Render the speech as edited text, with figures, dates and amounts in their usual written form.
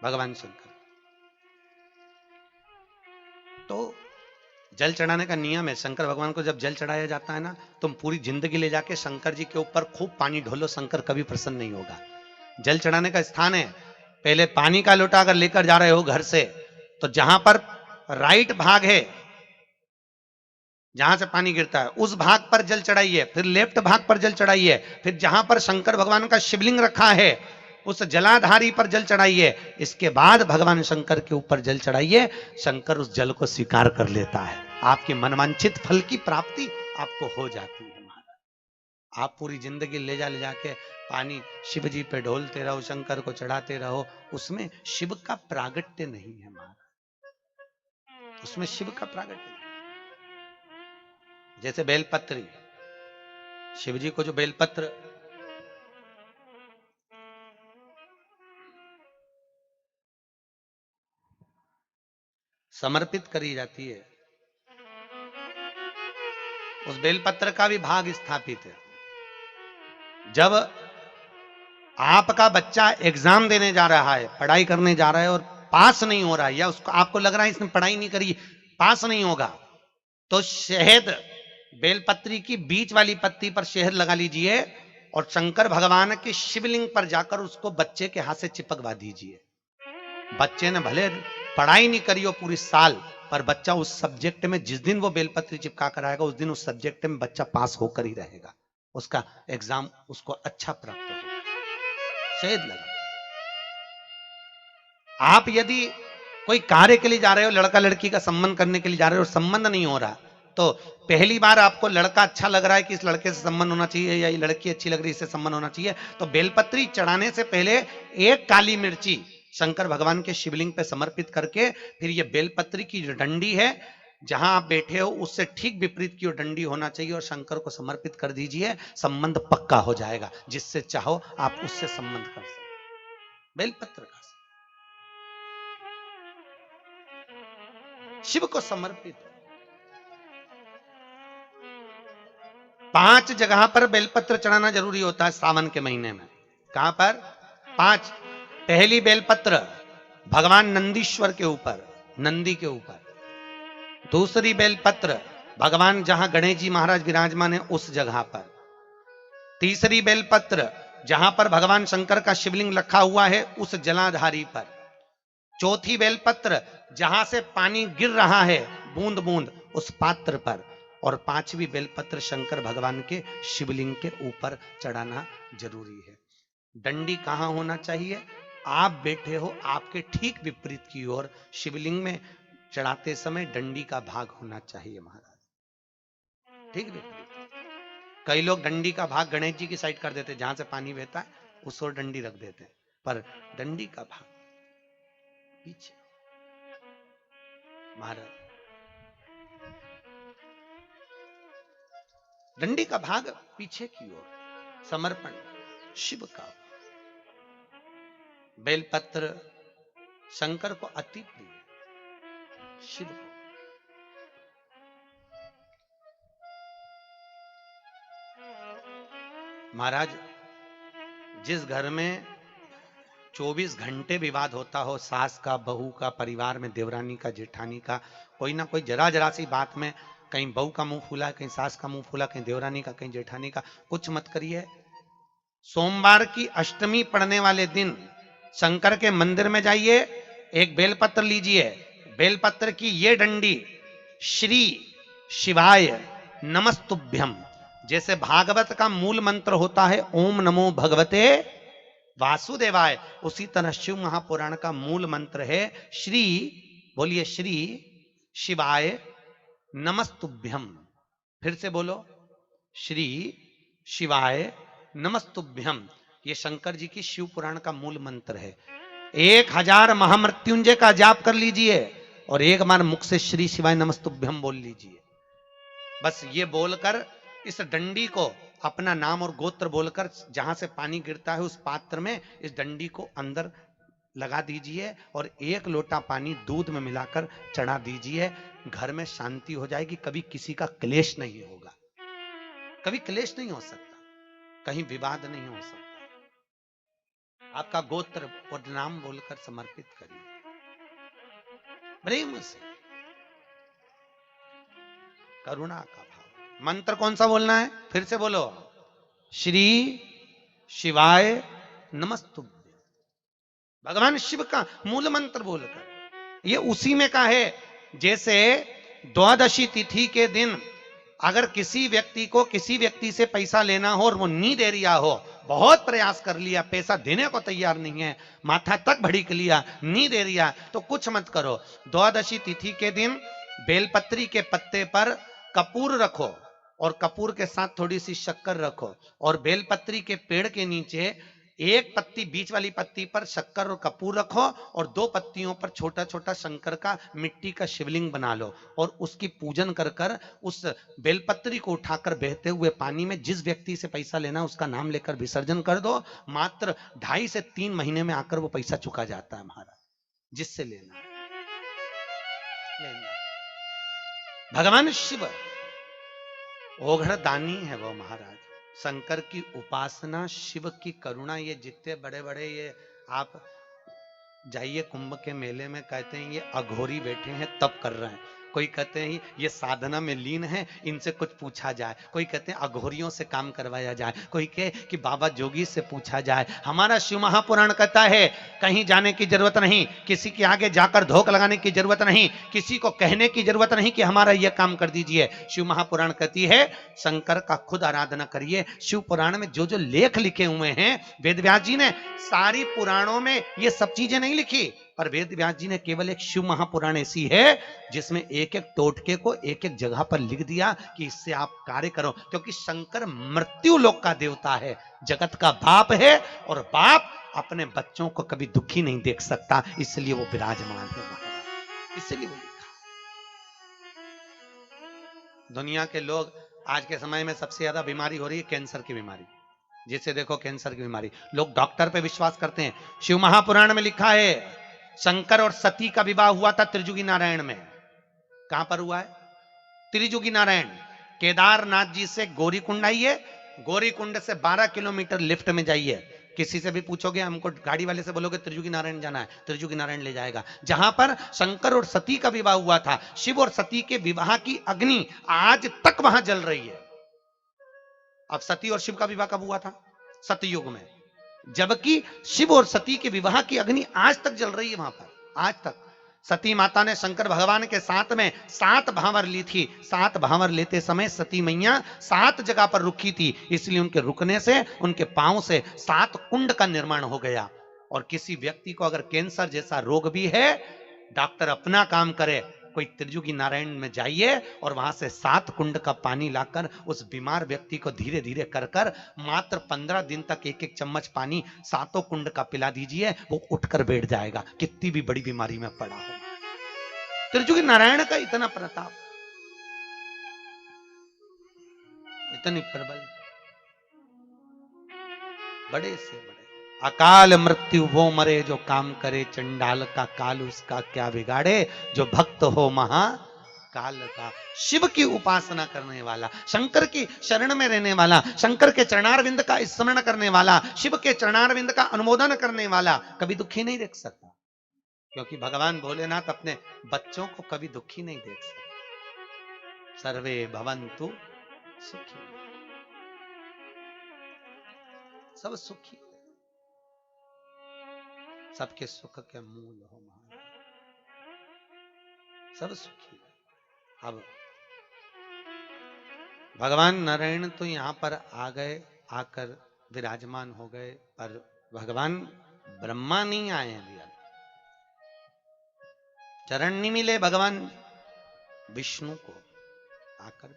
भगवान शंकर। तो जल चढ़ाने का नियम है, शंकर भगवान को जब जल चढ़ाया जाता है ना, तुम पूरी जिंदगी ले जाके शंकर जी के ऊपर खूब पानी ढोलो, शंकर कभी प्रसन्न नहीं होगा। जल चढ़ाने का स्थान है, पहले पानी का लोटा अगर लेकर जा रहे हो घर से, तो जहां पर राइट भाग है, जहां से पानी गिरता है उस भाग पर जल चढ़ाइए, फिर लेफ्ट भाग पर जल चढ़ाइए, फिर जहां पर शंकर भगवान का शिवलिंग रखा है उस जलाधारी पर जल चढ़ाइए, इसके बाद भगवान शंकर के ऊपर जल चढ़ाइए। शंकर उस जल को स्वीकार कर लेता है, आपके मनवांछित फल की प्राप्ति आपको हो जाती है महाराज। आप पूरी जिंदगी ले जाके पानी शिव जी पे ढोलते रहो, शंकर को चढ़ाते रहो, उसमें शिव का प्रागट्य नहीं है महाराज, उसमें शिव का प्रागट्य नहीं। जैसे बेलपत्री, शिव जी को जो बेलपत्र समर्पित करी जाती है, उस बेलपत्र का भी भाग स्थापित है। जब आपका बच्चा एग्जाम देने जा रहा है, पढ़ाई करने जा रहा है और पास नहीं हो रहा है, या उसको आपको लग रहा है इसने पढ़ाई नहीं करी, पास नहीं होगा, तो शहद, बेलपत्री की बीच वाली पत्ती पर शहद लगा लीजिए और शंकर भगवान के शिवलिंग पर जाकर उसको बच्चे के हाथ से चिपकवा दीजिए। बच्चे ने भले पढ़ाई नहीं करी हो पूरी साल, पर बच्चा उस सब्जेक्ट में जिस दिन वो बेलपत्री चिपका कर आएगा उस दिन उस सब्जेक्ट में बच्चा पास होकर ही रहेगा, उसका एग्जाम उसको अच्छा प्राप्त होगा। शहद लगा। आप यदि कोई कार्य के लिए जा रहे हो, लड़का लड़की का संबंध करने के लिए जा रहे हो, संबंध नहीं हो रहा, तो पहली बार आपको लड़का अच्छा लग रहा है कि इस लड़के से संबंध होना चाहिए, या ये लड़की अच्छी लग रही है इससे संबंध होना चाहिए, तो बेलपत्री चढ़ाने से पहले एक काली मिर्ची शंकर भगवान के शिवलिंग पे समर्पित करके, फिर ये बेलपत्री की जो डंडी है जहां आप बैठे हो उससे ठीक विपरीत की डंडी होना चाहिए और शंकर को समर्पित कर दीजिए, संबंध पक्का हो जाएगा। जिससे चाहो आप उससे संबंध कर सकते। बेलपत्र का शिव को समर्पित। 5 जगह पर बेलपत्र चढ़ाना जरूरी होता है सावन के महीने में। कहां पर? 5। पहली बेलपत्र भगवान नंदीश्वर के ऊपर, नंदी के ऊपर। दूसरी बेलपत्र भगवान जहां गणेश जी महाराज विराजमान है उस जगह पर। तीसरी बेलपत्र जहां पर भगवान शंकर का शिवलिंग रखा हुआ है उस जलाधारी पर। चौथी बेलपत्र जहां से पानी गिर रहा है बूंद बूंद उस पात्र पर। और 5वीं बेलपत्र शंकर भगवान के शिवलिंग के ऊपर चढ़ाना जरूरी है। डंडी कहां होना चाहिए? आप बैठे हो आपके ठीक विपरीत की ओर शिवलिंग में चढ़ाते समय डंडी का भाग होना चाहिए महाराज, ठीक विपरीत। कई लोग डंडी का भाग गणेश जी की साइड कर देते, जहां से पानी बहता है उस ओर डंडी रख देते, पर डंडी का भाग पीछे महाराज। डंडी का भाग पीछे की ओर, समर्पण शिव का। बेलपत्र शंकर को अति प्रिय, शिव को। महाराज, जिस घर में 24 घंटे विवाद होता हो, सास का, बहू का, परिवार में देवरानी का, जेठानी का, कोई ना कोई जरा जरा सी बात में कहीं बहू का मुंह फूला, कहीं सास का मुंह फूला, कहीं देवरानी का, कहीं जेठानी का, कुछ मत करिए। सोमवार की अष्टमी पड़ने वाले दिन शंकर के मंदिर में जाइए, एक बेलपत्र लीजिए, बेलपत्र की ये डंडी श्री शिवाय नमस्तुभ्यम, जैसे भागवत का मूल मंत्र होता है ओम नमो भगवते वासुदेवाय, उसी तरह शिव महापुराण का मूल मंत्र है श्री, बोलिए श्री शिवाय नमस्तुभ्यम। फिर से बोलो श्री शिवाय नमस्तुभ्यम। ये शंकर जी की शिव पुराण का मूल मंत्र है। 1000 महामृत्युंजय का जाप कर लीजिए और एक बार मुख से श्री शिवाय नमस्तुभ्यम बोल लीजिए। बस ये बोलकर इस डंडी को अपना नाम और गोत्र बोलकर जहां से पानी गिरता है उस पात्र में इस डंडी को अंदर लगा दीजिए और 1 लोटा पानी दूध में मिलाकर चढ़ा दीजिए। घर में शांति हो जाएगी, कभी किसी का क्लेश नहीं होगा, कभी क्लेश नहीं हो सकता, कहीं विवाद नहीं हो सकता। आपका गोत्र और नाम बोलकर समर्पित करिए प्रेम से, करुणा का भाव। मंत्र कौन सा बोलना है, फिर से बोलो, श्री शिवाय नमस्तुभ्यं। भगवान शिव का मूल मंत्र बोलकर, ये उसी में का है। जैसे द्वादशी तिथि के दिन अगर किसी व्यक्ति को किसी व्यक्ति से पैसा लेना हो और वो नहीं दे रिया हो, बहुत प्रयास कर लिया, पैसा देने को तैयार नहीं है, माथा तक भड़क लिया, नहीं दे रिया, तो कुछ मत करो। द्वादशी तिथि के दिन बेलपत्री के पत्ते पर कपूर रखो और कपूर के साथ थोड़ी सी शक्कर रखो, और बेलपत्री के पेड़ के नीचे एक पत्ती, बीच वाली पत्ती पर शक्कर और कपूर रखो, और दो पत्तियों पर छोटा छोटा शंकर का मिट्टी का शिवलिंग बना लो, और उसकी पूजन कर कर उस बेलपत्री को उठाकर बहते हुए पानी में जिस व्यक्ति से पैसा लेना उसका नाम लेकर विसर्जन कर दो। मात्र 2.5 से 3 महीने में आकर वो पैसा चुका जाता है महाराज, जिससे लेना भगवान शिव ओघड़ दानी है वो महाराज। शंकर की उपासना, शिव की करुणा, ये जितने बड़े बड़े ये आप जाइए कुंभ के मेले में, कहते हैं ये अघोरी बैठे हैं तब कर रहे हैं, कोई कहते हैं ये साधना में लीन है, इनसे कुछ पूछा जाए, कोई कहते हैं अघोरियों से काम करवाया जाए, कोई कहे कि बाबा जोगी से पूछा जाए। हमारा शिव महापुराण कहता है कहीं जाने की जरूरत नहीं, किसी के आगे जाकर धोख लगाने की जरूरत नहीं, किसी को कहने की जरूरत नहीं कि हमारा यह काम कर दीजिए। शिव महापुराण कहती है शंकर का खुद आराधना करिए। शिव पुराण में जो जो लेख लिखे हुए हैं, वेद व्यास जी ने सारी पुराणों में ये सब चीजें नहीं लिखी, पर वेद व्यास जी ने केवल एक शिव महापुराण ऐसी है जिसमें एक एक टोटके को एक एक जगह पर लिख दिया कि इससे आप कार्य करो, क्योंकि शंकर मृत्यु लोक का देवता है, जगत का बाप है, और बाप अपने बच्चों को कभी दुखी नहीं देख सकता, इसलिए वो विराजमान है वहां, इसलिए वो लिखा। दुनिया के लोग आज के समय में सबसे ज्यादा बीमारी हो रही है कैंसर की बीमारी, जिसे देखो कैंसर की बीमारी, लोग डॉक्टर पे विश्वास करते हैं। शिव महापुराण में लिखा है शंकर और सती का विवाह हुआ था त्रिजुगी नारायण में। कहां पर हुआ है? त्रिजुगी नारायण। केदारनाथ जी से गौरीकुंड आइए, गौरीकुंड से 12 किलोमीटर लिफ्ट में जाइए, किसी से भी पूछोगे, हमको गाड़ी वाले से बोलोगे त्रिजुगी नारायण जाना है, त्रिजुगी नारायण ले जाएगा, जहां पर शंकर और सती का विवाह हुआ था। शिव और सती के विवाह की अग्नि आज तक वहां जल रही है। अब सती और शिव का विवाह कब हुआ था? सतयुग में, जबकि शिव और सती के विवाह की अग्नि आज तक जल रही है वहां पर, आज तक। सती माता ने शंकर भगवान के साथ में 7 भांवर ली थी। 7 भांवर लेते समय सती मैया 7 जगह पर रुकी थी, इसलिए उनके रुकने से उनके पांव से 7 कुंड का निर्माण हो गया। और किसी व्यक्ति को अगर कैंसर जैसा रोग भी है, डॉक्टर अपना काम करे, कोई त्रिजुगी नारायण में जाइए और वहां से 7 कुंड का पानी लाकर उस बीमार व्यक्ति को धीरे धीरे कर कर मात्र 15 दिन तक एक एक चम्मच पानी 7 कुंड का पिला दीजिए, वो उठकर बैठ जाएगा, कितनी भी बड़ी बीमारी में पड़ा हो। त्रिजुगी नारायण का इतना प्रताप, इतनी प्रबल, बड़े से बड़े। अकाल मृत्यु वो मरे जो काम करे, चंडाल का काल उसका क्या बिगाड़े, जो भक्त हो महा काल का। शिव की उपासना करने वाला, शंकर की शरण में रहने वाला, शंकर के चरणारविंद का स्मरण करने वाला, शिव के चरणारविंद का अनुमोदन करने वाला कभी दुखी नहीं देख सकता, क्योंकि भगवान भोलेनाथ अपने बच्चों को कभी दुखी नहीं देख सकते। सर्वे भवन्तु सुखी, सब सुखी, सबके सुख के मूल हो महाराज, सब सुखी। अब भगवान नारायण तो यहां पर आ गए, आकर विराजमान हो गए, पर भगवान ब्रह्मा नहीं आए हैं भैया, चरण नहीं मिले भगवान विष्णु को आकर